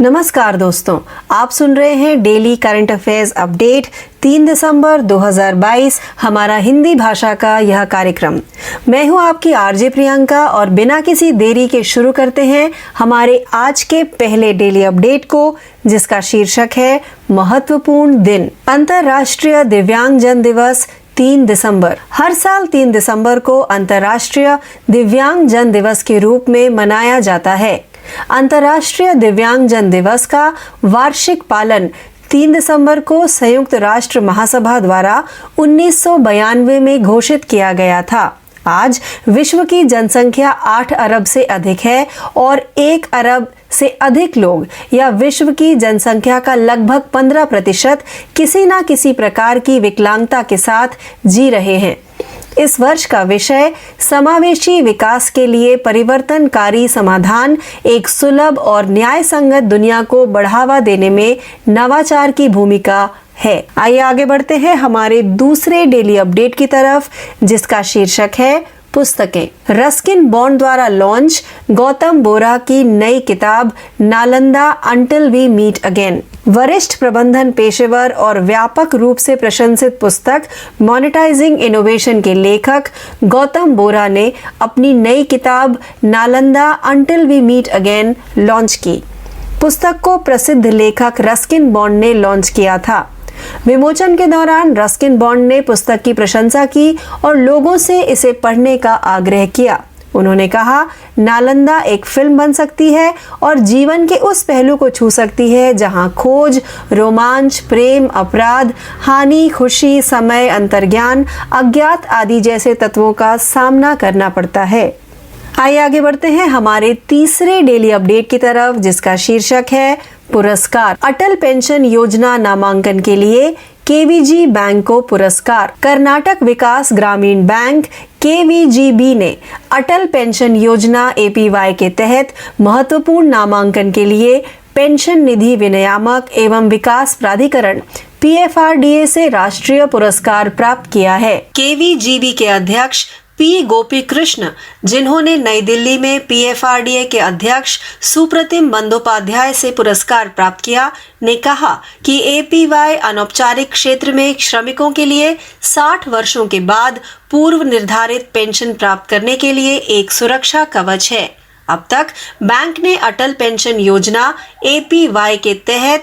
नमस्कार दोस्तों, आप सुन रहे हैं डेली करंट अफेयर्स अपडेट 3 दिसंबर 2022 हमारा हिंदी भाषा का यह कार्यक्रम। मैं हूं आपकी आरजे प्रियंका और बिना किसी देरी के शुरू करते हैं हमारे आज के पहले डेली अपडेट को, जिसका शीर्षक है महत्वपूर्ण दिन। अंतर्राष्ट्रीय दिव्यांगजन दिवस 3 दिसंबर। हर साल 3 दिसंबर को अंतर्राष्ट्रीय दिव्यांगजन दिवस के रूप में मनाया जाता है। अंतर्राष्ट्रीय दिव्यांगजन दिवस का वार्षिक पालन 3 दिसंबर को संयुक्त राष्ट्र महासभा द्वारा 1992 में घोषित किया गया था। आज विश्व की जनसंख्या 8 अरब से अधिक है और 1 अरब से अधिक लोग या विश्व की जनसंख्या का लगभग 15% किसी न किसी प्रकार की विकलांगता के साथ जी रहे हैं। इस वर्ष का विषय समावेशी विकास के लिए परिवर्तनकारी समाधान, एक सुलभ और न्याय संगत दुनिया को बढ़ावा देने में नवाचार की भूमिका है। आइए आगे बढ़ते हैं हमारे दूसरे डेली अपडेट की तरफ, जिसका शीर्षक है पुस्तकें। रस्किन बॉन्ड द्वारा लॉन्च गौतम बोरा की नई किताब Nalanda until we meet again. वरिष्ठ प्रबंधन पेशेवर और व्यापक रूप से प्रशंसित पुस्तक मोनेटाइजिंग इनोवेशन के लेखक गौतम बोरा ने अपनी नई किताब Nalanda until we meet again launch की। पुस्तक को प्रसिद्ध लेखक रस्किन बॉन्ड ने लॉन्च किया था। विमोचन के दौरान रस्किन बॉन्ड ने पुस्तक की प्रशंसा की और लोगों से इसे पढ़ने का आग्रह किया। उन्होंने कहा, नालंदा एक फिल्म बन सकती है और जीवन के उस पहलू को छू सकती है जहां खोज, रोमांच, प्रेम, अपराध, हानि, खुशी, समय, अंतर्ज्ञान, अज्ञात आदि जैसे तत्वों का सामना करना पड़ता है। आइए आगे बढ़ते हैं हमारे तीसरे डेली अपडेट की तरफ, जिसका शीर्षक है पुरस्कार। अटल पेंशन योजना नामांकन के लिए केवीजी बैंक को पुरस्कार। कर्नाटक विकास ग्रामीण बैंक केवीजीबी ने अटल पेंशन योजना एपीवाई के तहत महत्वपूर्ण नामांकन के लिए पेंशन निधि विनियामक एवं विकास प्राधिकरण पीएफआरडीए से राष्ट्रीय पुरस्कार प्राप्त किया है। केवीजीबी के अध्यक्ष पी गोपी कृष्ण, जिन्होंने नई दिल्ली में पीएफआरडीए के अध्यक्ष सुप्रतिम बंदोपाध्याय से पुरस्कार प्राप्त किया, ने कहा कि एपीवाई अनौपचारिक क्षेत्र में श्रमिकों के लिए 60 वर्षों के बाद पूर्व निर्धारित पेंशन प्राप्त करने के लिए एक सुरक्षा कवच है। अब तक बैंक ने अटल पेंशन योजना एपीवाई के तहत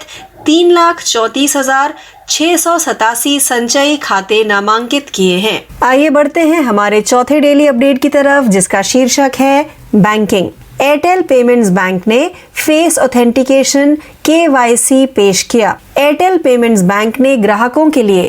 3,34,687 संचयी खाते नामांकित किए हैं। आइए बढ़ते हैं हमारे चौथे डेली अपडेट की तरफ, जिसका शीर्षक है बैंकिंग। एयरटेल पेमेंट्स बैंक ने फेस ऑथेंटिकेशन केवाईसी पेश किया। एयरटेल पेमेंट्स बैंक ने ग्राहकों के लिए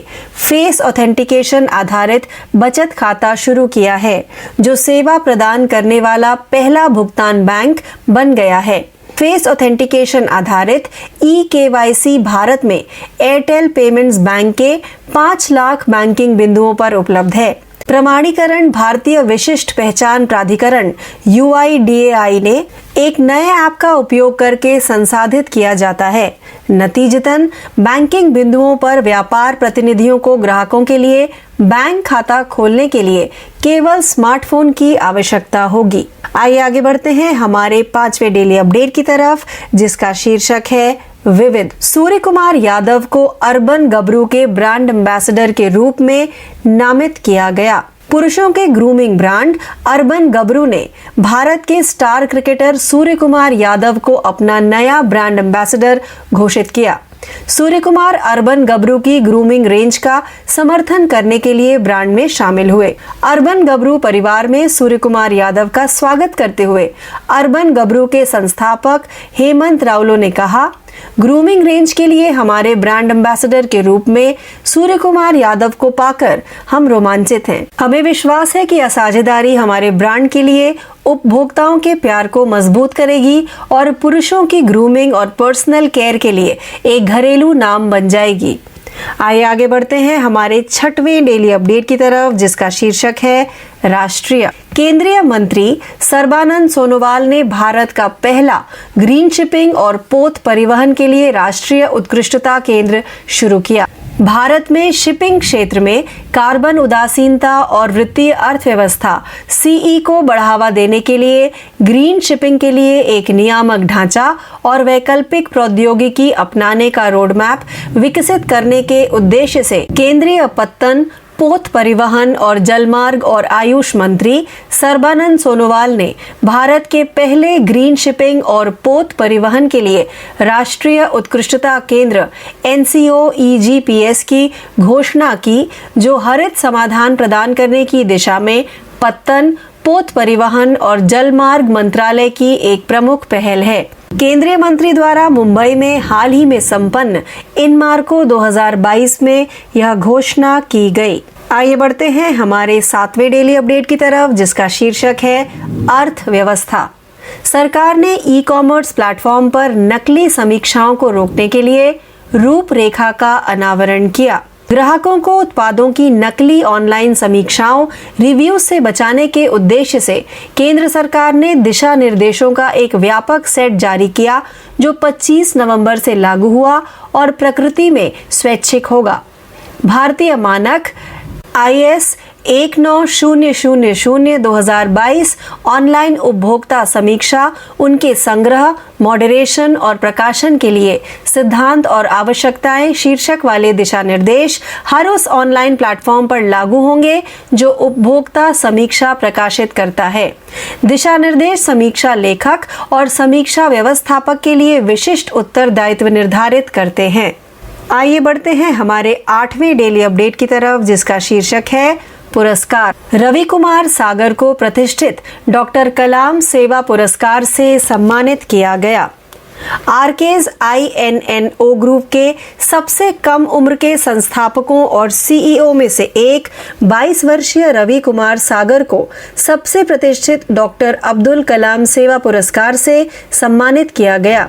फेस ऑथेंटिकेशन आधारित बचत खाता शुरू किया है, जो सेवा प्रदान करने वाला पहला भुगतान बैंक बन गया है। फेस ऑथेंटिकेशन आधारित ई-केवाईसी भारत में एयरटेल पेमेंट्स बैंक के 5 लाख बैंकिंग बिंदुओं पर उपलब्ध है। प्रमाणीकरण भारतीय विशिष्ट पहचान प्राधिकरण UIDAI ने एक नए ऐप का उपयोग करके संसाधित किया जाता है। नतीजतन बैंकिंग बिंदुओं पर व्यापार प्रतिनिधियों को ग्राहकों के लिए बैंक खाता खोलने के लिए केवल स्मार्टफोन की आवश्यकता होगी। आइए आगे बढ़ते हैं हमारे 5वें डेली अपडेट की तरफ, जिसका शीर्षक है विविध। सूर्य कुमार यादव को अर्बन गबरू के ब्रांड एम्बेसडर के रूप में नामित किया गया। पुरुषों के ग्रूमिंग ब्रांड अर्बन गबरू ने भारत के स्टार क्रिकेटर सूर्य कुमार यादव को अपना नया ब्रांड एम्बेसडर घोषित किया। सूर्य कुमार अर्बन गबरू की ग्रूमिंग रेंज का समर्थन करने के लिए ब्रांड में शामिल हुए। अर्बन गबरू परिवार में सूर्य कुमार यादव का स्वागत करते हुए अर्बन गबरू के संस्थापक हेमंत रावलो ने कहा, ग्रूमिंग रेंज के लिए हमारे ब्रांड एम्बेसडर के रूप में सूर्य कुमार यादव को पाकर हम रोमांचित हैं। हमें विश्वास है कि यह साझेदारी हमारे ब्रांड के लिए उपभोक्ताओं के प्यार को मजबूत करेगी और पुरुषों की ग्रूमिंग और पर्सनल केयर के लिए एक घरेलू नाम बन जाएगी। आइए आगे बढ़ते हैं हमारे 6वें डेली अपडेट की तरफ, जिसका शीर्षक है राष्ट्रीय। केंद्रीय मंत्री सर्बानंद सोनोवाल ने भारत का पहला ग्रीन शिपिंग और पोत परिवहन के लिए राष्ट्रीय उत्कृष्टता केंद्र शुरू किया। भारत में शिपिंग क्षेत्र में कार्बन उदासीनता और वित्तीय अर्थव्यवस्था सीई को बढ़ावा देने के लिए ग्रीन शिपिंग के लिए एक नियामक ढांचा और वैकल्पिक प्रौद्योगिकी अपनाने का रोडमैप विकसित करने के उद्देश्य से केंद्रीय पत्तन, पोत परिवहन और जलमार्ग और आयुष मंत्री सर्बानंद सोनोवाल ने भारत के पहले ग्रीन शिपिंग और पोत परिवहन के लिए राष्ट्रीय उत्कृष्टता केंद्र NCOEGPS की घोषणा की, जो हरित समाधान प्रदान करने की दिशा में पत्तन, पोत परिवहन और जलमार्ग मंत्रालय की एक प्रमुख पहल है। केंद्रीय मंत्री द्वारा मुंबई में हाल ही में संपन्न इनमार्को 2022 में यह घोषणा की गई। आइए बढ़ते हैं हमारे 7वें डेली अपडेट की तरफ, जिसका शीर्षक है अर्थव्यवस्था। सरकार ने ई कॉमर्स प्लेटफॉर्म पर नकली समीक्षाओं को रोकने के लिए रूपरेखा का अनावरण किया। ग्राहकों को उत्पादों की नकली ऑनलाइन समीक्षाओं, रिव्यू से बचाने के उद्देश्य से केंद्र सरकार ने दिशा निर्देशों का एक व्यापक सेट जारी किया, जो 25 नवंबर से लागू हुआ और प्रकृति में स्वैच्छिक होगा। भारतीय मानक IS 19000/2022 ऑनलाइन उपभोक्ता समीक्षा उनके संग्रह, मॉडरेशन और प्रकाशन के लिए सिद्धांत और आवश्यकताएं शीर्षक वाले दिशा निर्देश हर उस ऑनलाइन प्लेटफॉर्म पर लागू होंगे जो उपभोक्ता समीक्षा प्रकाशित करता है। दिशा निर्देश समीक्षा लेखक और समीक्षा व्यवस्थापक के लिए विशिष्ट उत्तरदायित्व निर्धारित करते हैं। आइए बढ़ते हैं हमारे 8वें डेली अपडेट की तरफ, जिसका शीर्षक है पुरस्कार। रवि कुमार सागर को प्रतिष्ठित डॉक्टर कलाम सेवा पुरस्कार से सम्मानित किया गया। आरकेज INNO ग्रुप के सबसे कम उम्र के संस्थापकों और CEO में से एक 22 वर्षीय रवि कुमार सागर को सबसे प्रतिष्ठित डॉक्टर अब्दुल कलाम सेवा पुरस्कार से सम्मानित किया गया।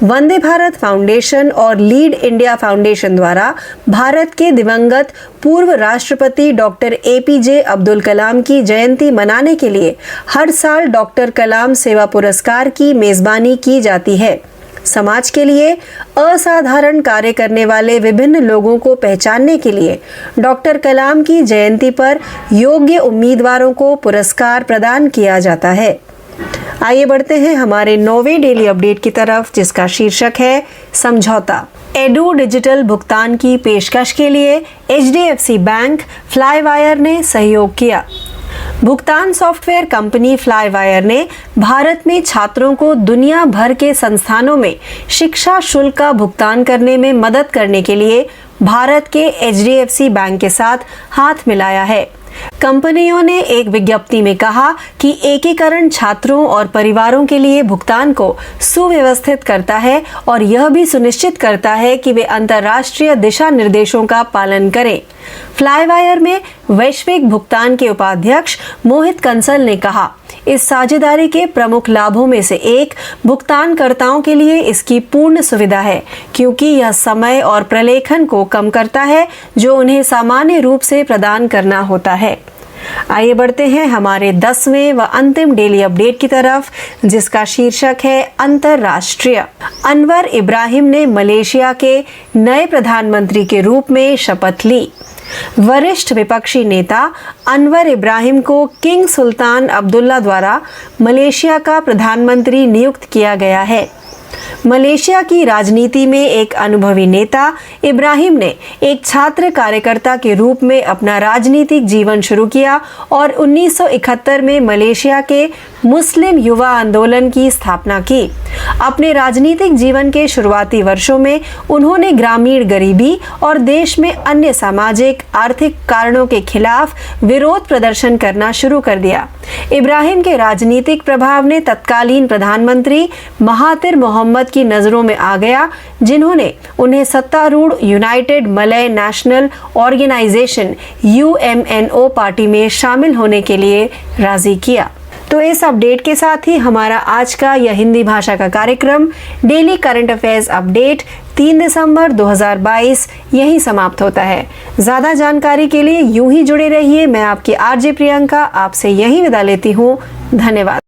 वंदे भारत फाउंडेशन और लीड इंडिया फाउंडेशन द्वारा भारत के दिवंगत पूर्व राष्ट्रपति डॉक्टर APJ अब्दुल कलाम की जयंती मनाने के लिए हर साल डॉक्टर कलाम सेवा पुरस्कार की मेजबानी की जाती है। समाज के लिए असाधारण कार्य करने वाले विभिन्न लोगों को पहचानने के लिए डॉक्टर कलाम की जयंती पर योग्य उम्मीदवारों को पुरस्कार प्रदान किया जाता है। आइए बढ़ते हैं हमारे 9वें डेली अपडेट की तरफ, जिसका शीर्षक है समझौता। एडू डिजिटल भुगतान की पेशकश के लिए HDFC बैंक, फ्लाईवायर ने सहयोग किया। भुगतान सॉफ्टवेयर कंपनी फ्लाईवायर ने भारत में छात्रों को दुनिया भर के संस्थानों में शिक्षा शुल्क का भुगतान करने में मदद करने के लिए भारत के HDFC बैंक के साथ हाथ मिलाया है। कंपनियों ने एक विज्ञप्ति में कहा कि एकीकरण छात्रों और परिवारों के लिए भुगतान को सुव्यवस्थित करता है और यह भी सुनिश्चित करता है कि वे अंतर्राष्ट्रीय दिशा निर्देशों का पालन करें। फ्लाईवायर में वैश्विक भुगतान के उपाध्यक्ष मोहित कंसल ने कहा, इस साझेदारी के प्रमुख लाभों में से एक भुगतानकर्ताओं के लिए इसकी पूर्ण सुविधा है, क्योंकि यह समय और प्रलेखन को कम करता है जो उन्हें सामान्य रूप से प्रदान करना होता है। आइए बढ़ते हैं हमारे 10वें व अंतिम डेली अपडेट की तरफ, जिसका शीर्षक है अंतरराष्ट्रीय। अनवर इब्राहिम ने मलेशिया के नए प्रधानमंत्री के रूप में शपथ ली। वरिष्ठ विपक्षी नेता अनवर इब्राहिम को किंग सुल्तान अब्दुल्ला द्वारा मलेशिया का प्रधानमंत्री नियुक्त किया गया है। मलेशिया की राजनीति में एक अनुभवी नेता इब्राहिम ने एक छात्र कार्यकर्ता के रूप में अपना राजनीतिक जीवन शुरू किया और 1971 में मलेशिया के मुस्लिम युवा आंदोलन की स्थापना की। अपने राजनीतिक जीवन के शुरुआती वर्षों में उन्होंने ग्रामीण गरीबी और देश में अन्य सामाजिक आर्थिक कारणों के खिलाफ विरोध प्रदर्शन करना शुरू कर दिया। इब्राहिम के राजनीतिक प्रभाव ने तत्कालीन प्रधानमंत्री महातिर मोहम्मद की नजरों में आ गया, जिन्होंने उन्हें सत्तारूढ़ United Malay National Organisation UMNO party में शामिल होने के लिए राजी किया। तो इस अपडेट के साथ ही हमारा आज का यह हिंदी भाषा का कार्यक्रम डेली करंट अफेयर्स अपडेट 3 दिसंबर 2022 यही समाप्त होता है। ज्यादा जानकारी के लिए यूं ही जुड़े रहिए। मैं आपकी RJ प्रियंका आपसे यही विदा लेती हूँ। धन्यवाद।